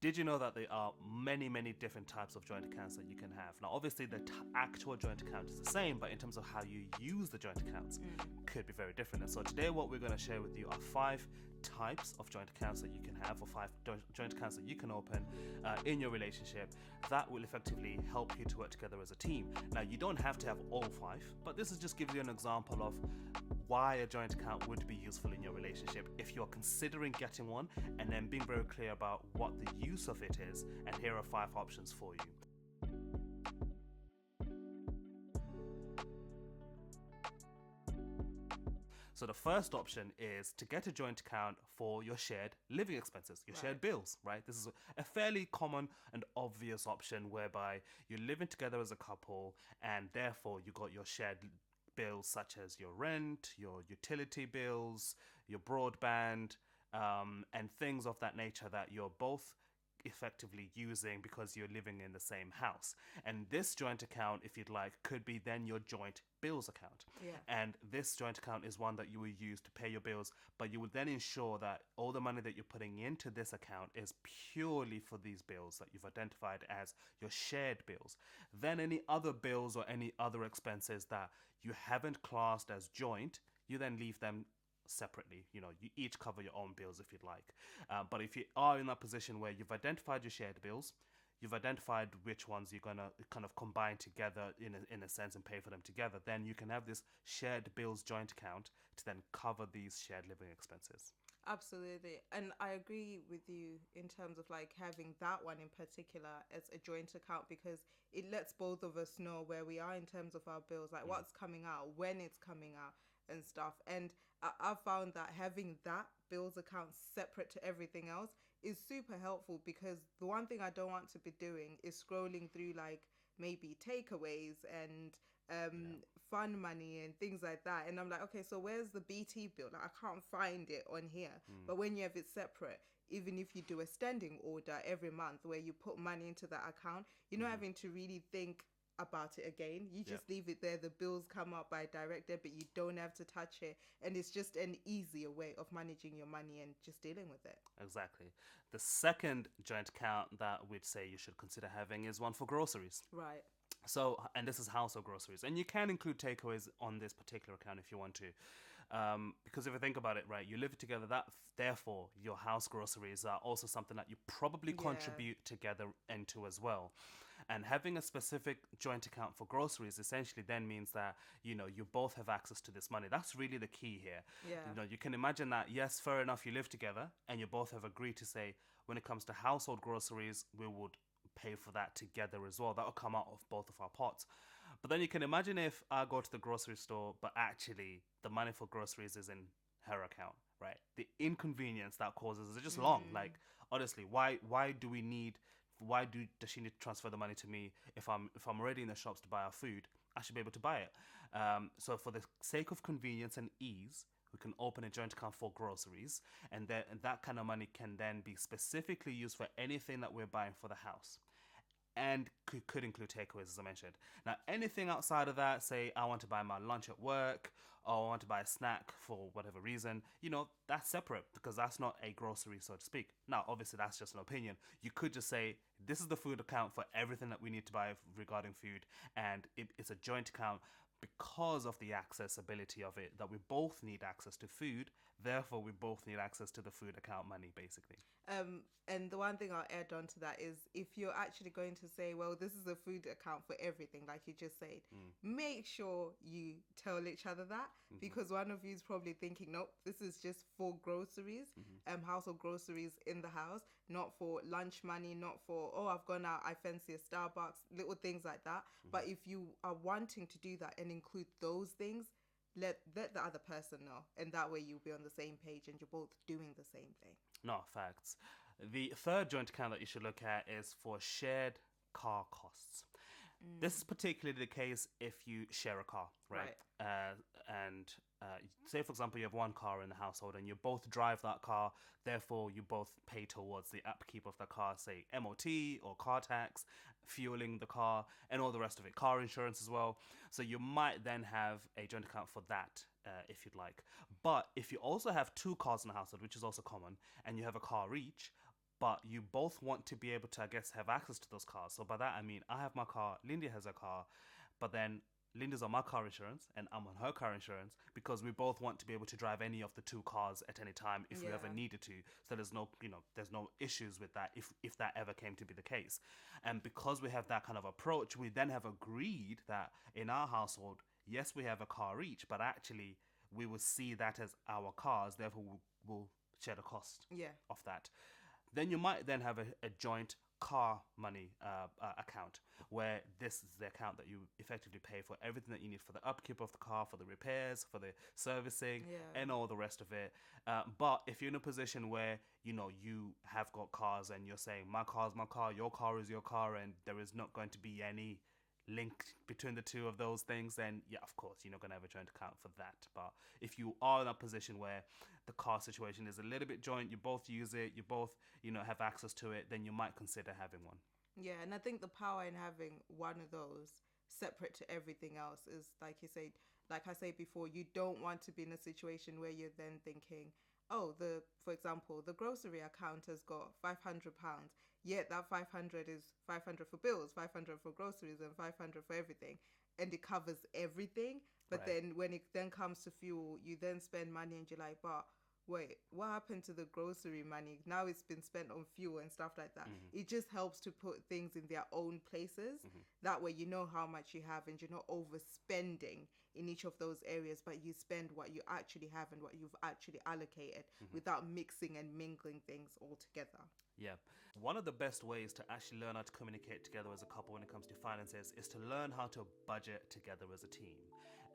Did you know that there are many, many different types of joint accounts that you can have? Now, obviously, the actual joint account is the same, but in terms of how you use the joint accounts, could be very different. And so today, what we're going to share with you are 5 types of joint accounts that you can have, or 5 joint accounts that you can open in your relationship that will effectively help you to work together as a team. Now, you don't have to have all 5, but this is just gives you an example of why a joint account would be useful in your relationship if you're considering getting one, and then being very clear about what the use of it is. And here are 5 options for you. So the first option is to get a joint account for your shared living expenses, your shared bills, right? This is a fairly common and obvious option whereby you're living together as a couple, and therefore you got your shared bills such as your rent, your utility bills, your broadband, and things of that nature that you're both effectively using because you're living in the same house. And this joint account, if you'd like, could be then your joint bills account. Yeah. And this joint account is one that you will use to pay your bills, but you would then ensure that all the money that you're putting into this account is purely for these bills that you've identified as your shared bills. Then any other bills or any other expenses that you haven't classed as joint, you then leave them separately. You each cover your own bills if you'd like. But if you are in that position where you've identified your shared bills, you've identified which ones you're gonna kind of combine together in a sense and pay for them together, then you can have this shared bills joint account to then cover these shared living expenses. Absolutely. And I agree with you in terms of like having that one in particular as a joint account, because it lets both of us know where we are in terms of our bills, like what's coming out, when it's coming out and stuff. And I've found that having that bills account separate to everything else is super helpful, because the one thing I don't want to be doing is scrolling through like maybe takeaways and fun money and things like that, and I'm like, okay, so where's the BT bill? Like, I can't find it on here. But when you have it separate, even if you do a standing order every month where you put money into that account, you're not having to really think about it again. You just leave it there. The bills come out by direct debit. You don't have to touch it, and it's just an easier way of managing your money and just dealing with it. Exactly. The second joint account that we'd say you should consider having is one for groceries. Right. So, and this is household groceries, and you can include takeaways on this particular account if you want to, because if you think about it, right, you live together. That therefore your house groceries are also something that you probably contribute together into as well. And having a specific joint account for groceries essentially then means that you both have access to this money. That's really the key here. Yeah. You can imagine that, yes, fair enough, you live together and you both have agreed to say, when it comes to household groceries, we would pay for that together as well. That'll come out of both of our pots. But then you can imagine if I go to the grocery store, but actually the money for groceries is in her account, right? The inconvenience that causes is just long. Like, honestly, does she need to transfer the money to me if I'm already in the shops to buy our food? I should be able to buy it. So for the sake of convenience and ease, we can open a joint account for groceries, and that kind of money can then be specifically used for anything that we're buying for the house. And could include takeaways, as I mentioned. Now, anything outside of that, say I want to buy my lunch at work, or I want to buy a snack for whatever reason, that's separate, because that's not a grocery, so to speak. Now, obviously, that's just an opinion. You could just say, this is the food account for everything that we need to buy regarding food, and it's a joint account because of the accessibility of it, that we both need access to food, therefore we both need access to the food account money, basically. And the one thing I'll add on to that is, if you're actually going to say, well, this is a food account for everything, like you just said, make sure you tell each other that, because one of you is probably thinking, nope, this is just for groceries, household groceries in the house, not for lunch money, not for, oh, I've gone out, I fancy a Starbucks, little things like that. But if you are wanting to do that and include those things, let the other person know, and that way you'll be on the same page and you're both doing the same thing. No, facts. The third joint account that you should look at is for shared car costs. This is particularly the case if you share a car, right? And say, for example, you have one car in the household and you both drive that car, therefore you both pay towards the upkeep of the car, say MOT or car tax, fueling the car, and all the rest of it, car insurance as well. So you might then have a joint account for that. If you'd like. But if you also have 2 cars in the household, which is also common, and you have a car each, but you both want to be able to, I guess, have access to those cars. So by that I mean I have my car, Lindy has her car, but then Linda's on my car insurance and I'm on her car insurance because we both want to be able to drive any of the two cars at any time if we ever Yeah. needed to. So there's no, there's no issues with that if that ever came to be the case. And because we have that kind of approach, we then have agreed that in our household, yes, we have a car each, but actually we will see that as our cars, therefore we'll share the cost Yeah. of that. Then you might then have a joint car money account where this is the account that you effectively pay for everything that you need for the upkeep of the car, for the repairs, for the servicing, Yeah. and all the rest of it. But if you're in a position where you have got cars and you're saying my car's my car, your car is your car, and there is not going to be any link between the two of those things, then yeah, of course you're not going to have a joint account for that. But if you are in a position where the car situation is a little bit joint, you both use it, you both have access to it, then you might consider having one. Yeah, and I think the power in having one of those separate to everything else is like you say, like I said before, you don't want to be in a situation where you're then thinking, oh, for example, the grocery account has got £500, yet that 500 is 500 for bills, 500 for groceries, and 500 for everything, and it covers everything. But Right. then when it then comes to fuel, you then spend money, and you're like, but wait, what happened to the grocery money? Now it's been spent on fuel and stuff like that. It just helps to put things in their own places. That way you know how much you have and you're not overspending in each of those areas, but you spend what you actually have and what you've actually allocated without mixing and mingling things all together. Yeah. One of the best ways to actually learn how to communicate together as a couple when it comes to finances is to learn how to budget together as a team.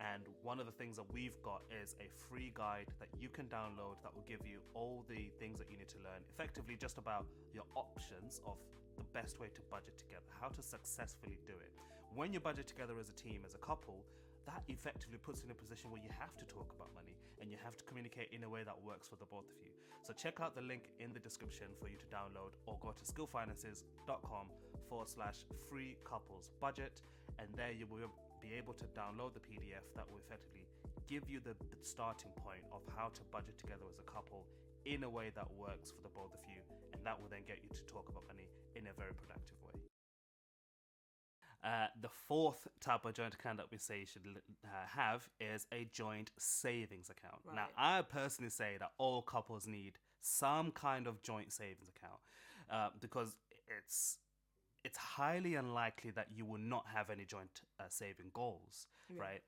And one of the things that we've got is a free guide that you can download that will give you all the things that you need to learn, effectively just about your options of the best way to budget together, how to successfully do it. When you budget together as a team, as a couple, that effectively puts you in a position where you have to talk about money and you have to communicate in a way that works for the both of you. So check out the link in the description for you to download, or go to skillfinances.com/free couples budget, and there you will be able to download the PDF that will effectively give you the starting point of how to budget together as a couple in a way that works for the both of you, and that will then get you to talk about money in a very productive way. The fourth type of joint account that we say you should have is a joint savings account. Now, Right. I personally say that all couples need some kind of joint savings account because it's highly unlikely that you will not have any joint saving goals, Yeah. right?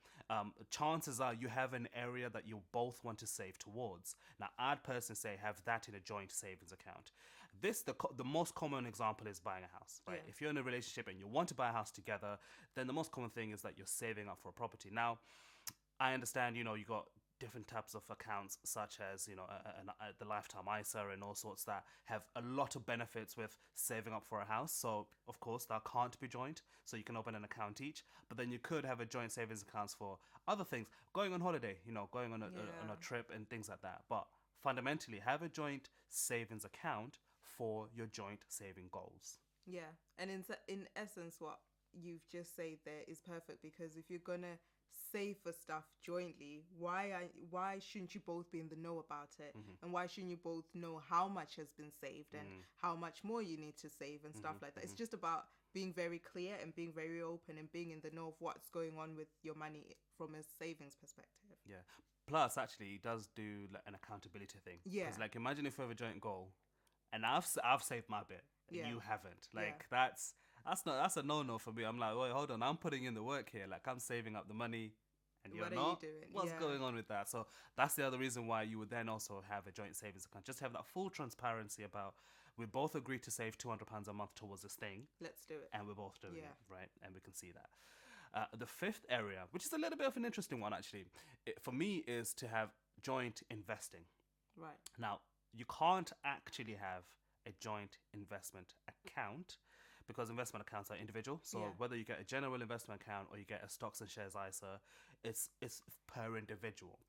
Chances are you have an area that you both want to save towards. Now, I'd personally say have that in a joint savings account. The most common example is buying a house, right? Yeah. If you're in a relationship and you want to buy a house together, then the most common thing is that you're saving up for a property. Now, I understand, you got different types of accounts, such as the lifetime ISA and all sorts that have a lot of benefits with saving up for a house. So of course that can't be joint, so you can open an account each, but then you could have a joint savings accounts for other things, going on holiday, going on a Yeah. trip and things like that. But fundamentally, have a joint savings account for your joint saving goals. Yeah, and in essence, what you've just said there is perfect, because if you're gonna save for stuff jointly, why shouldn't you both be in the know about it, and why shouldn't you both know how much has been saved and how much more you need to save and stuff like that? It's just about being very clear and being very open and being in the know of what's going on with your money from a savings perspective. Yeah. Plus, actually, it does do like an accountability thing. Yeah. Because, like, imagine if we have a joint goal, and I've saved my bit, and Yeah. you haven't. Like, Yeah. that's a no for me. I'm like, wait, hold on, I'm putting in the work here. Like, I'm saving up the money, and you're What are you not. doing? What's Yeah. going on with that? So that's the other reason why you would then also have a joint savings account. Just have that full transparency about we both agreed to save £200 a month towards this thing, Let's do it. and we're both doing Yeah. it, right? And we can see that. The fifth area, which is a little bit of an interesting one actually, for me, is to have joint investing. Right. Now, you can't actually have a joint investment account because investment accounts are individual. So Yeah. whether you get a general investment account or you get a stocks and shares ISA, it's per individual.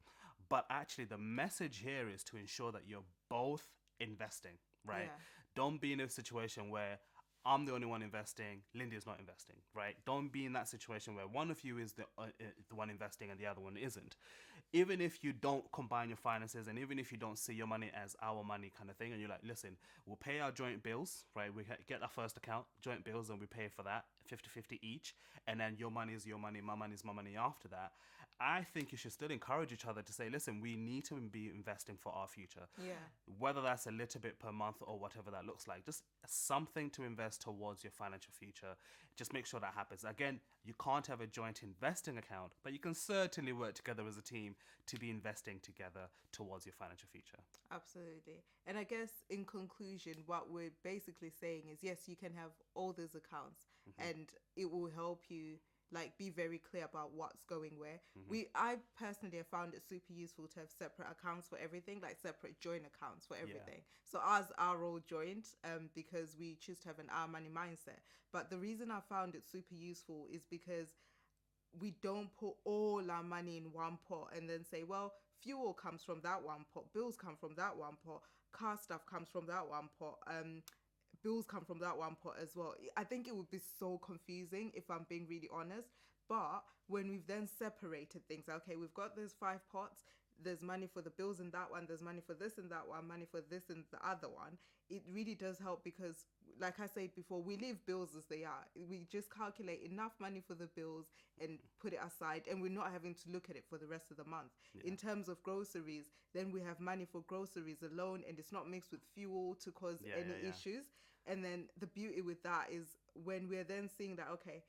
But actually, the message here is to ensure that you're both investing, right? Yeah. Don't be in a situation where I'm the only one investing, Lindy is not investing, right? Don't be in that situation where one of you is the one investing and the other one isn't. even if you don't combine your finances and even if you don't see your money as our money kind of thing, and you're like, listen, we'll pay our joint bills, right? We get our first account, joint bills, and we pay for that 50-50 each. And then your money is your money, my money is my money after that. I think you should still encourage each other to say, listen, we need to be investing for our future. Yeah. Whether that's a little bit per month or whatever that looks like, just something to invest towards your financial future. Just make sure that happens. Again, you can't have a joint investing account, but you can certainly work together as a team to be investing together towards your financial future. Absolutely. And I guess in conclusion, what we're basically saying is, yes, you can have all those accounts and it will help you like be very clear about what's going where. I personally have found it super useful to have separate accounts for everything, like separate joint accounts for everything. So ours are all joint because we choose to have an our money mindset. But the reason I found it super useful is because we don't put all our money in one pot and then say, well, fuel comes from that one pot, bills come from that one pot, car stuff comes from that one pot, bills come from that one pot as well. I think it would be so confusing if I'm being really honest. But when we've then separated things, okay, we've got those 5 pots, there's money for the bills in that one, there's money for this and that one, money for this and the other one. It really does help because, like I said before, we leave bills as they are. We just calculate enough money for the bills and put it aside, and we're not having to look at it for the rest of the month. In terms of groceries, then we have money for groceries alone, and it's not mixed with fuel to cause any issues. And then the beauty with that is when we're then seeing that, okay,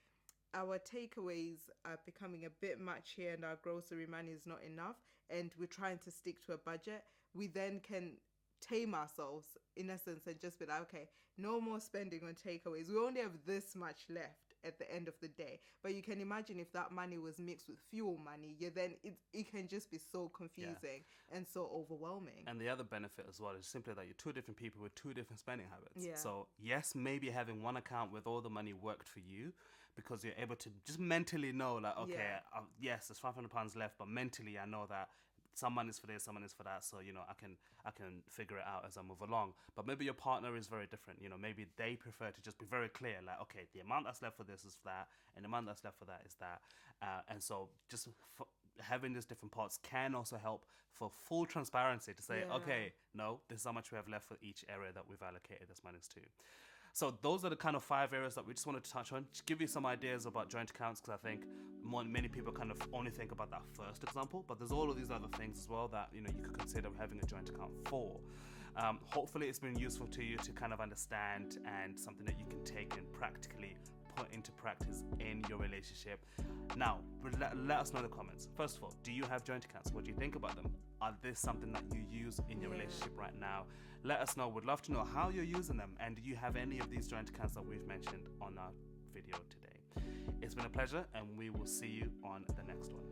our takeaways are becoming a bit much here and our grocery money is not enough and we're trying to stick to a budget, we then can tame ourselves in essence and just be like, okay, no more spending on takeaways. We only have this much left at the end of the day. But you can imagine if that money was mixed with fuel money, then it can just be so confusing and so overwhelming. And the other benefit as well is simply that you're 2 different people with 2 different spending habits. So yes, maybe having one account with all the money worked for you because you're able to just mentally know like, okay, yes, there's £500 left, but mentally I know that some money is for this, some money is for that. So, I can figure it out as I move along. But maybe your partner is very different. Maybe they prefer to just be very clear, like, okay, the amount that's left for this is that, and the amount that's left for that is that. And so just having these different pots can also help for full transparency to say, okay, no, this is how much we have left for each area that we've allocated this money to. So those are the kind of 5 areas that we just wanted to touch on. Just give you some ideas about joint accounts because I think many people kind of only think about that first example, but there's all of these other things as well that you could consider having a joint account for. Hopefully it's been useful to you to kind of understand and something that you can take and practically put into practice in your relationship. Now, let us know in the comments. First of all, do you have joint accounts? What do you think about them? Are this something that you use in your relationship right now? Let us know. We'd love to know how you're using them, and do you have any of these joint accounts that we've mentioned on our video today? It's been a pleasure, and we will see you on the next one.